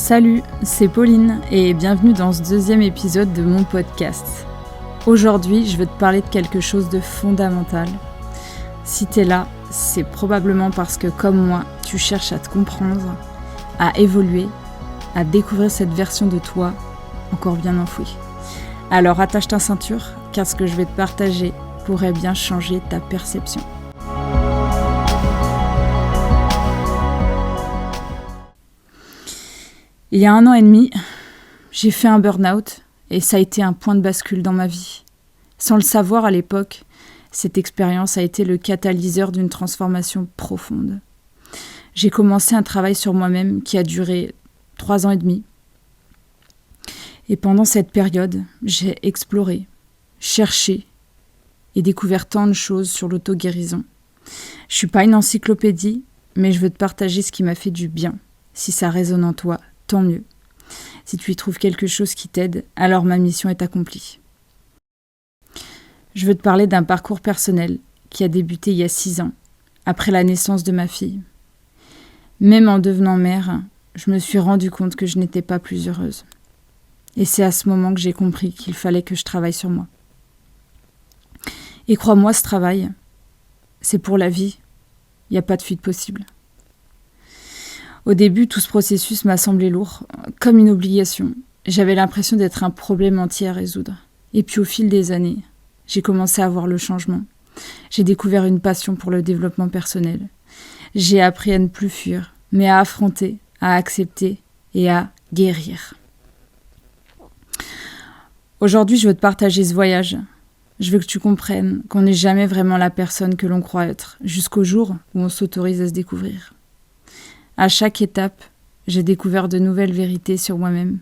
Salut, c'est Pauline et bienvenue dans ce deuxième épisode de mon podcast. Aujourd'hui, je veux te parler de quelque chose de fondamental. Si t'es là, c'est probablement parce que, comme moi, tu cherches à te comprendre, à évoluer, à découvrir cette version de toi encore bien enfouie. Alors attache ta ceinture, car ce que je vais te partager pourrait bien changer ta perception. Il y a 1 an et demi, j'ai fait un burn-out et ça a été un point de bascule dans ma vie. Sans le savoir à l'époque, cette expérience a été le catalyseur d'une transformation profonde. J'ai commencé un travail sur moi-même qui a duré 3 ans et demi. Et pendant cette période, j'ai exploré, cherché et découvert tant de choses sur l'auto-guérison. Je suis pas une encyclopédie, mais je veux te partager ce qui m'a fait du bien. Si ça résonne en toi, tant mieux. Si tu y trouves quelque chose qui t'aide, alors ma mission est accomplie. Je veux te parler d'un parcours personnel qui a débuté il y a 6 ans, après la naissance de ma fille. Même en devenant mère, je me suis rendu compte que je n'étais pas plus heureuse. Et c'est à ce moment que j'ai compris qu'il fallait que je travaille sur moi. Et crois-moi, ce travail, c'est pour la vie. Il n'y a pas de fuite possible. Au début, tout ce processus m'a semblé lourd, comme une obligation. J'avais l'impression d'être un problème entier à résoudre. Et puis au fil des années, j'ai commencé à voir le changement. J'ai découvert une passion pour le développement personnel. J'ai appris à ne plus fuir, mais à affronter, à accepter et à guérir. Aujourd'hui, je veux te partager ce voyage. Je veux que tu comprennes qu'on n'est jamais vraiment la personne que l'on croit être, jusqu'au jour où on s'autorise à se découvrir. À chaque étape, j'ai découvert de nouvelles vérités sur moi-même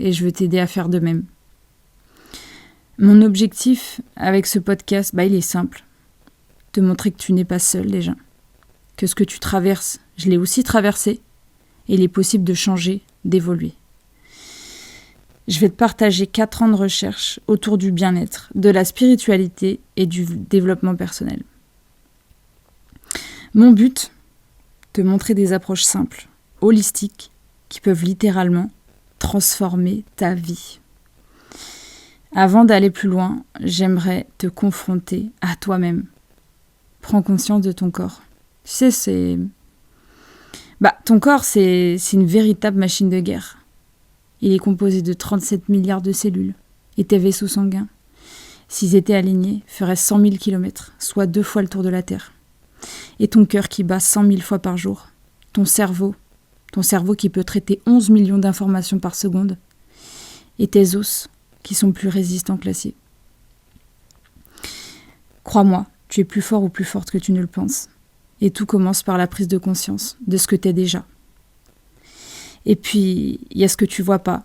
et je veux t'aider à faire de même. Mon objectif avec ce podcast, il est simple. Te montrer que tu n'es pas seul déjà. Que ce que tu traverses, je l'ai aussi traversé et il est possible de changer, d'évoluer. Je vais te partager 4 ans de recherche autour du bien-être, de la spiritualité et du développement personnel. Mon but, te montrer des approches simples, holistiques, qui peuvent littéralement transformer ta vie. Avant d'aller plus loin, j'aimerais te confronter à toi-même. Prends conscience de ton corps. Tu sais, ton corps, c'est une véritable machine de guerre. Il est composé de 37 milliards de cellules. Et tes vaisseaux sanguins, s'ils étaient alignés, feraient 100 000 km, soit 2 fois le tour de la Terre. Et ton cœur qui bat 100 000 fois par jour. Ton cerveau qui peut traiter 11 millions d'informations par seconde. Et tes os qui sont plus résistants que l'acier. Crois-moi, tu es plus fort ou plus forte que tu ne le penses. Et tout commence par la prise de conscience de ce que tu es déjà. Et puis, il y a ce que tu vois pas,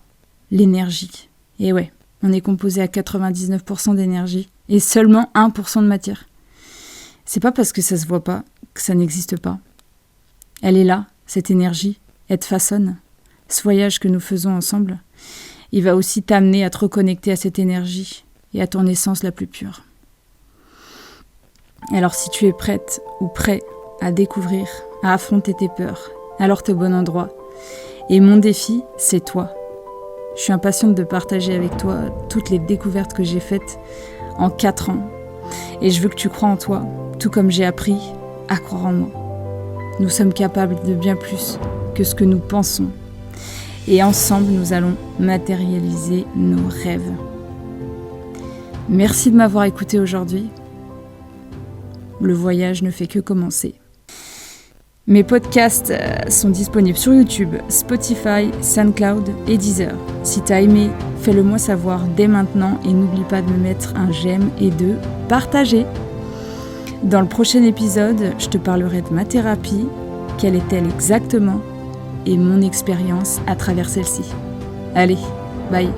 l'énergie. Et ouais, on est composé à 99% d'énergie et seulement 1% de matière. C'est pas parce que ça se voit pas que ça n'existe pas. Elle est là, cette énergie, elle te façonne. Ce voyage que nous faisons ensemble, il va aussi t'amener à te reconnecter à cette énergie et à ton essence la plus pure. Alors si tu es prête ou prêt à découvrir, à affronter tes peurs, alors t'es au bon endroit. Et mon défi, c'est toi. Je suis impatiente de partager avec toi toutes les découvertes que j'ai faites en 4 ans. Et je veux que tu crois en toi, tout comme j'ai appris à croire en moi. Nous sommes capables de bien plus que ce que nous pensons. Et ensemble, nous allons matérialiser nos rêves. Merci de m'avoir écouté aujourd'hui. Le voyage ne fait que commencer. Mes podcasts sont disponibles sur YouTube, Spotify, SoundCloud et Deezer. Si t'as aimé, fais-le moi savoir dès maintenant et n'oublie pas de me mettre un j'aime et de partager. Dans le prochain épisode, je te parlerai de ma thérapie, quelle est-elle exactement, et mon expérience à travers celle-ci. Allez, bye.